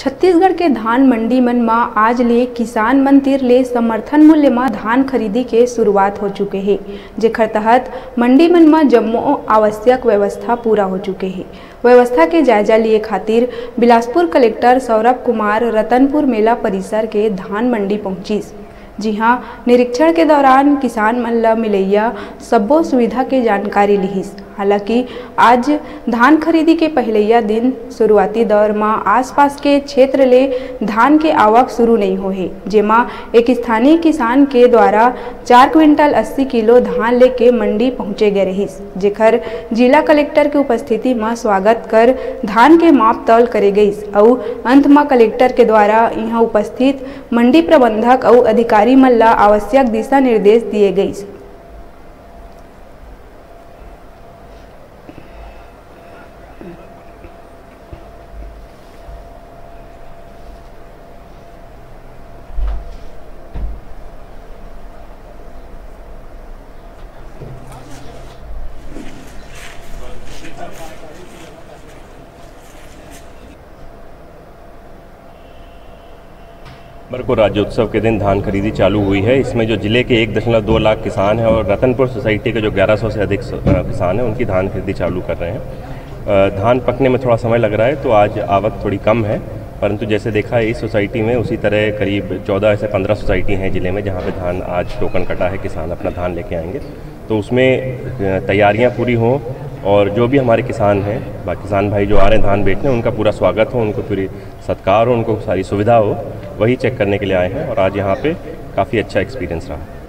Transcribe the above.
छत्तीसगढ़ के धान मंडी मन में आज ले किसान मन तीर ले समर्थन मूल्य में धान खरीदी के शुरुआत हो चुके हैं, जेकर तहत मंडी मन में जम्मो आवश्यक व्यवस्था पूरा हो चुके हैं। व्यवस्था के जायजा लिए खातिर बिलासपुर कलेक्टर सौरभ कुमार रतनपुर मेला परिसर के धान मंडी पहुंचिस। जी हाँ, निरीक्षण के दौरान किसान मन ला मिलैया सब्बो सुविधा के जानकारी लिहिस। हालांकि आज धान खरीदी के पहलैया दिन शुरुआती दौर में आसपास के क्षेत्र ले धान के आवक शुरू नहीं होहे, जेमा एक स्थानीय किसान के द्वारा 4 क्विंटल 80 किलो धान लेके मंडी पहुंचे गए रहिस, जेकर जिला कलेक्टर के उपस्थिति में स्वागत कर धान के माप तौल करे गईस। और अंत में कलेक्टर के द्वारा यहाँ उपस्थित मंडी प्रबंधक और अधिकारी मन ला आवश्यक दिशा निर्देश दिए गईस। को राज्योत्सव के दिन धान खरीदी चालू हुई है। इसमें जो जिले के 1.2 लाख किसान हैं और रतनपुर सोसाइटी के जो 1100 से अधिक किसान हैं, उनकी धान खरीदी चालू कर रहे हैं। धान पकने में थोड़ा समय लग रहा है, तो आज आवक थोड़ी कम है, परंतु जैसे देखा है इस सोसाइटी में उसी तरह करीब 14 से 15 सोसाइटी हैं जिले में, जहाँ पे धान आज टोकन कटा है, किसान अपना धान लेके आएंगे। तो उसमें तैयारियाँ पूरी हों और जो भी हमारे किसान हैं, किसान भाई जो आ रहे हैं धान बेचने, उनका पूरा स्वागत हो, उनको पूरी सत्कार हो, उनको सारी सुविधा हो, वही चेक करने के लिए आए हैं। और आज यहाँ पे काफ़ी अच्छा एक्सपीरियंस रहा।